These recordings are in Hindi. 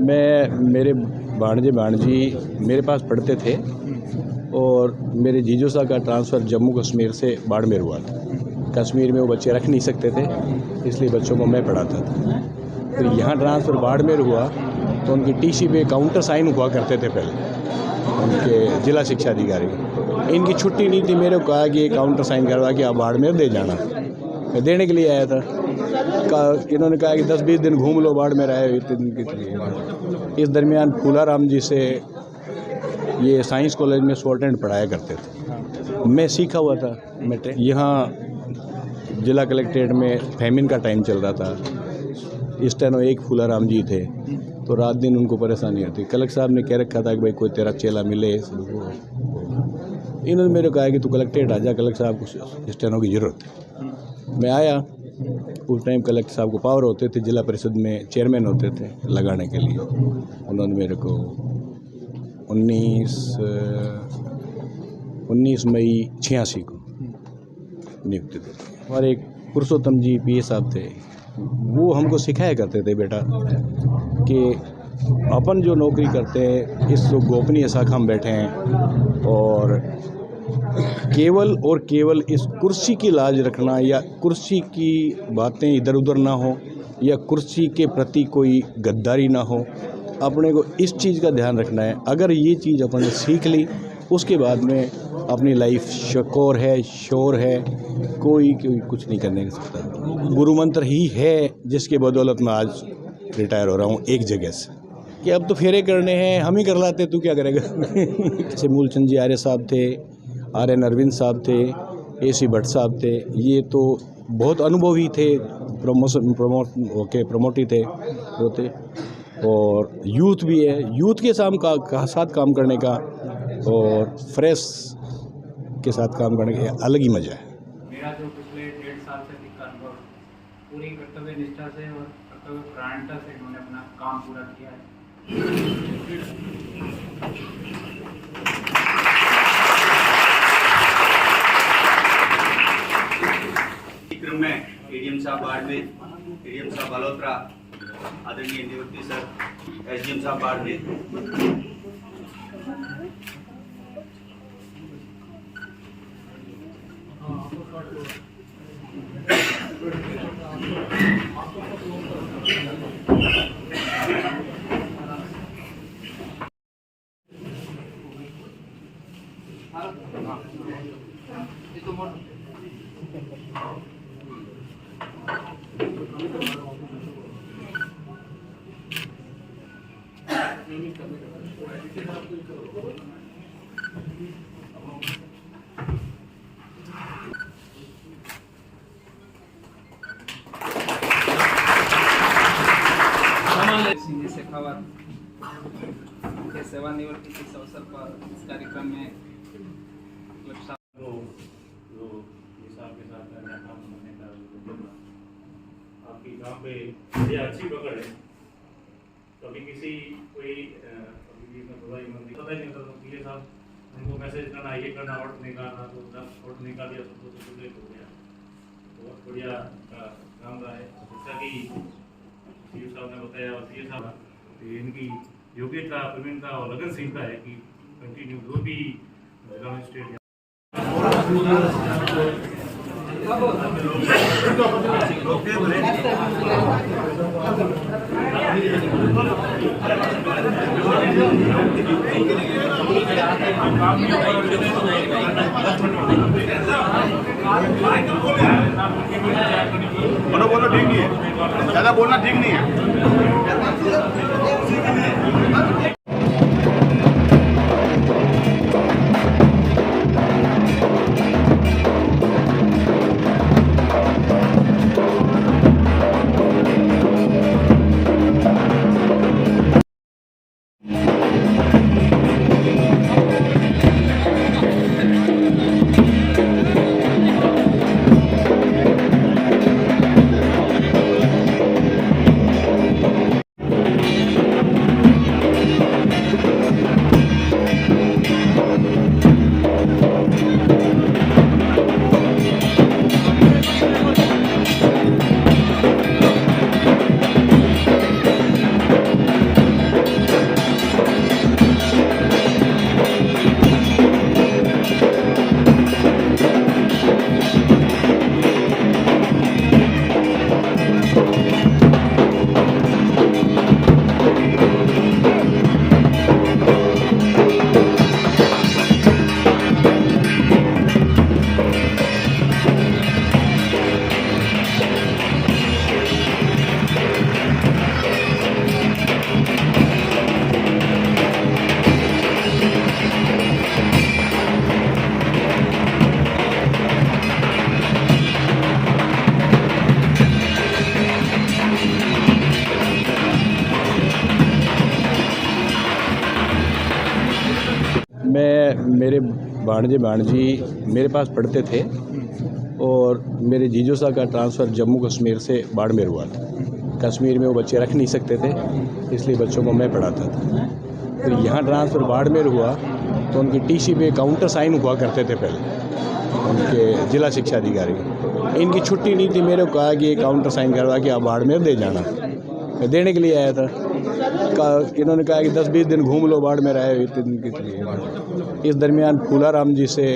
मेरे भाणजी मेरे पास पढ़ते थे और मेरे जीजू साहब का ट्रांसफ़र जम्मू कश्मीर से बाड़मेर हुआ था। कश्मीर में वो बच्चे रख नहीं सकते थे, इसलिए बच्चों को मैं पढ़ाता था। फिर यहाँ ट्रांसफ़र बाड़मेर हुआ तो उनकी टीसी पे काउंटर साइन हुआ करते थे पहले उनके जिला शिक्षा अधिकारी। इनकी छुट्टी नहीं थी, मेरे को कहा कि ये काउंटर साइन करवा के आप बाड़मेर दे जाना। मैं देने के लिए आया था। इन्होंने कहा कि 10-20 दिन घूम लो, बाड़मेर आए इतने दिन के लिए। इस दरमियान फूलाराम जी से ये साइंस कॉलेज में स्टूडेंट पढ़ाया करते थे। मैं सीखा हुआ था। मैं यहाँ जिला कलेक्ट्रेट में फैमिन का टाइम चल रहा था। इस टाइम एक फूलाराम जी थे तो रात दिन उनको परेशानी होती। कलेक्टर साहब ने कह रखा था कि भाई कोई तेरा चेला मिले। इन्होंने मेरे को कहा कि तू कलेक्ट्रेट आ जा, कलेक्टर साहब को स्टेनो की ज़रूरत है। मैं आया। उस टाइम कलेक्टर साहब को पावर होते थे, जिला परिषद में चेयरमैन होते थे लगाने के लिए। उन्होंने मेरे को 19 मई 86 को नियुक्ति दी। और एक पुरुषोत्तम जी पीए साहब थे, वो हमको सिखाया करते थे बेटा कि अपन जो नौकरी करते हैं इस गोपनीय शाखा में बैठे हैं और केवल इस कुर्सी की लाज रखना या कुर्सी की बातें इधर उधर ना हो या कुर्सी के प्रति कोई गद्दारी ना हो। अपने को इस चीज़ का ध्यान रखना है। अगर ये चीज़ अपन ने सीख ली उसके बाद में अपनी लाइफ शकोर है, शोर है, कोई कुछ नहीं करने सकता। गुरु मंत्र ही है जिसके बदौलत मैं आज रिटायर हो रहा हूँ एक जगह से कि अब तो फेरे करने हैं, हम ही कर लाते, तू क्या करेगा। जैसे मूलचंद जी आर्य साहब थे, RN अरविंद साहब थे, AC भट्ट साहब थे। ये तो बहुत अनुभवी थे, प्रमोटी थे होते। और यूथ भी है, यूथ के साथ काम करने का और फ्रेश के साथ काम करने का अलग ही मज़ा है। मेरा जो पिछले 1.5 साल से का अनुभव पूरी कर्तव्य निष्ठा से और कर्तव्य परायणता से इन्होंने अपना काम पूरा किया है। क्रम में ADM साहब बाड़मेर, ADM साहब बालोतरा, आदरणीय निवृत्ति सर, SDM साहब बाड़मेर। सिंह शेखावत के सेवानिवृत्ति के अवसर पर इस कार्यक्रम में आपकी काम पे ये अच्छी पकड़ है। कभी किसी कोई कभी थोड़ा ईमानदारी पता ही नहीं होता तो पीए साहब उनको मैसेज करना, ये करना, ऑर्डर निकालना, तो 10 ऑर्डर निकाल दिया तो लेट हो गया। बहुत बढ़िया काम रहा है। जैसा कि सीओ साहब ने बताया और पीए साहब इनकी योग्यता, प्रवीणता और लगनशीलता है कि कंटिन्यू जो भी जिला मजिस्ट्रेट बोलो ठीक नहीं है, ज़्यादा बोलना ठीक नहीं है। मेरे भाणजी मेरे पास पढ़ते थे और मेरे जीजू साहब का ट्रांसफ़र जम्मू कश्मीर से बाड़मेर हुआ था। कश्मीर में वो बच्चे रख नहीं सकते थे, इसलिए बच्चों को मैं पढ़ाता था। फिर यहाँ ट्रांसफ़र बाड़मेर हुआ तो उनकी टीसी पे काउंटर साइन हुआ करते थे पहले उनके जिला शिक्षा अधिकारी। इनकी छुट्टी नहीं थी, मेरे को कहा कि ये काउंटर साइन करवा के आप बाड़मेर दे जाना। मैं देने के लिए आया था। इन्होंने कहा कि 10-20 दिन घूम लो, बाड़मेर आए इतने दिन के लिए। इस दरमियान फूलाराम जी से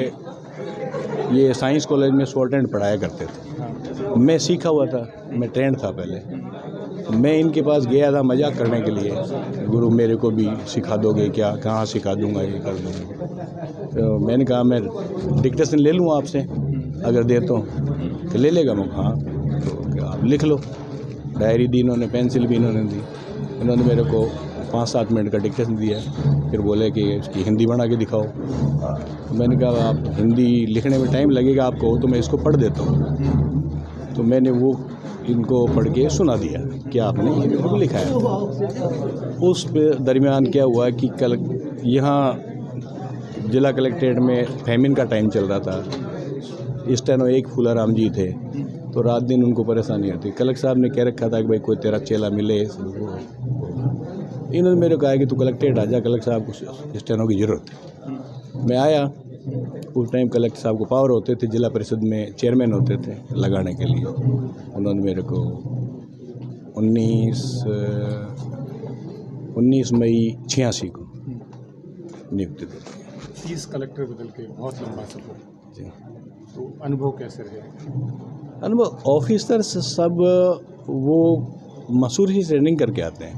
ये साइंस कॉलेज में सुपरटेंडेंट पढ़ाया करते थे। मैं सीखा हुआ था, मैं ट्रेंड था पहले। मैं इनके पास गया था मजाक करने के लिए, गुरु मेरे को भी सिखा दोगे क्या? कहाँ सिखा दूंगा, ये कर दूंगा। तो मैंने कहा मैं डिक्टेशन ले लूँ आपसे, अगर दे तो ले लेगा। मैं हाँ, तो आप लिख लो। डायरी दी इन्होंने, पेंसिल भी इन्होंने दी। इन्होंने मेरे को 5-7 मिनट का डिक्टेशन दिया, फिर बोले कि इसकी हिंदी बना के दिखाओ। मैंने कहा आप हिंदी लिखने में टाइम लगेगा आपको, तो मैं इसको पढ़ देता हूँ। तो मैंने वो इनको पढ़ के सुना दिया कि आपने ये बुक लिखा है। उस दरमियान क्या हुआ कि कल यहाँ जिला कलेक्ट्रेट में फैमिन का टाइम चल रहा था। इस टाइम एक फूलाराम जी थे, तो रात दिन उनको परेशानी होती। कलेक्टर साहब ने कह रखा था कि भाई कोई तेरा चेला मिले। इन्होंने मेरे को कहा कि तू कलेक्ट्रेट आ जा, कलेक्टर साहब को स्टेनो की ज़रूरत है। मैं आया। उस टाइम कलेक्टर साहब को पावर होते थे, जिला परिषद में चेयरमैन होते थे लगाने के लिए। उन्होंने मेरे को 19 मई 86 को नियुक्ति दी। 30 कलेक्टर बदल के बहुत लंबा सफर जी। तो अनुभव कैसे रहे? अनुभव ऑफिसर सब वो मसूर ही ट्रेनिंग करके आते हैं।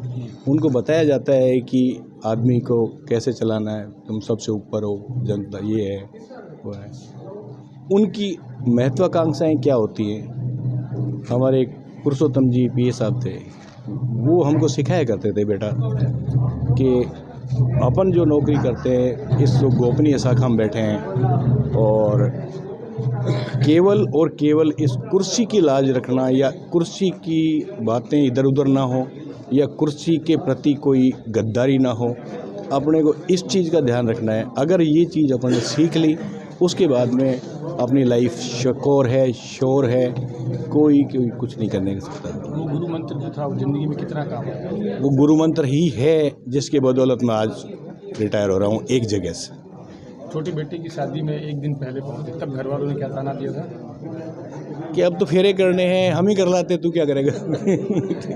उनको बताया जाता है कि आदमी को कैसे चलाना है, तुम सबसे ऊपर हो, जनता ये है वो है। उनकी महत्वाकांक्षाएं क्या होती हैं? हमारे पुरुषोत्तम जी पीए साहब थे, वो हमको सिखाया करते थे बेटा कि अपन जो नौकरी करते हैं इस गोपनीय शाखा में बैठे हैं और केवल इस कुर्सी की लाज रखना या कुर्सी की बातें इधर उधर ना हो या कुर्सी के प्रति कोई गद्दारी ना हो। अपने को इस चीज़ का ध्यान रखना है। अगर ये चीज़ अपन ने सीख ली, उसके बाद में अपनी लाइफ शकोर है, शोर है, कोई कुछ नहीं करने सकता। वो गुरु मंत्र जो था वो ज़िंदगी में कितना काम आया? वो गुरु मंत्र ही है जिसके बदौलत मैं आज रिटायर हो रहा हूँ एक जगह से। छोटी बेटी की शादी में एक दिन पहले पहुंचे, तब घर वालों ने क्या ताना दिया था कि अब तो फेरे करने हैं, हम ही कर लाते, तू क्या करेगा?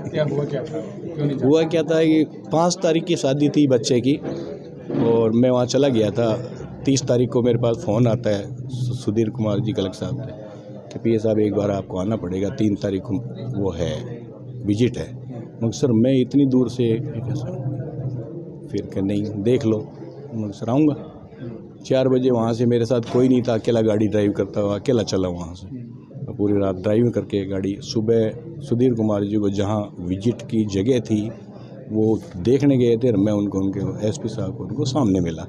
क्या हुआ क्या था? क्यों नहीं हुआ क्या था कि 5 तारीख की शादी थी बच्चे की और मैं वहाँ चला गया था। 30 तारीख को मेरे पास फ़ोन आता है सुधीर कुमार जी कलेक्टर साहब से कि पीए साहब एक बार आपको आना पड़ेगा, 3 तारीख को वो है विजिट है। मगर सर मैं इतनी दूर से फिर कि नहीं देख लो। मगर सर आऊँगा। 4 बजे वहाँ से मेरे साथ कोई नहीं था, अकेला गाड़ी ड्राइव करता हुआ अकेला चला वहाँ से। पूरी रात ड्राइव करके गाड़ी, सुबह सुधीर कुमार जी को जहाँ विजिट की जगह थी वो देखने गए थे। मैं उनको उनके एसपी साहब को उनको सामने मिला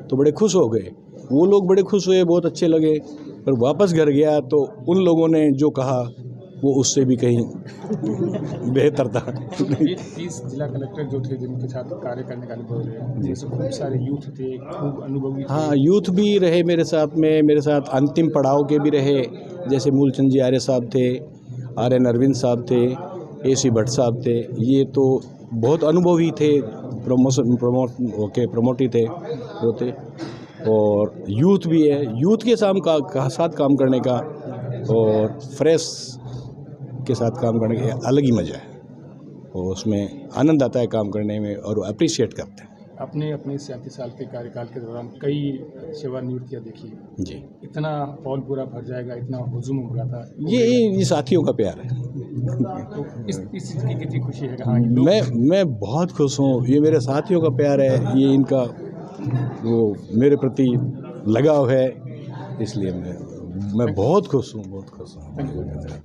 तो बड़े खुश हो गए। वो लोग बड़े खुश हुए, बहुत अच्छे लगे। पर वापस घर गया तो उन लोगों ने जो कहा वो उससे भी कहीं बेहतर था। 30 जिला कलेक्टर जो थे जिनके साथ कार्य करने का अनुभव रहे, जैसे खूब सारे यूथ थे, खूब अनुभवी थे। हाँ, यूथ भी रहे मेरे साथ में, मेरे साथ अंतिम पड़ाव के भी रहे। जैसे मूलचंद जी आर्य साहब थे, RN अरविंद साहब थे, AC भट्ट साहब थे। ये तो बहुत अनुभवी थे, प्रमोटी थे वो थे। और यूथ भी है, यूथ के साथ काम करने का और फ्रेश के साथ काम करने का अलग ही मज़ा है और उसमें आनंद आता है काम करने में और अप्रिशिएट करते हैं। अपने 37 साल के कार्यकाल के दौरान कई सेवानिवृत्तियाँ देखी जी। इतना हॉल पूरा भर जाएगा, इतना हुजूम उमड़ा था। ये साथियों का प्यार है। तो इस चीज़ की कितनी खुशी है? हाँ, मैं बहुत खुश हूँ। ये मेरे साथियों का प्यार है, ये इनका वो मेरे प्रति लगाव है, इसलिए मैं बहुत खुश हूँ, बहुत खुश हूँ।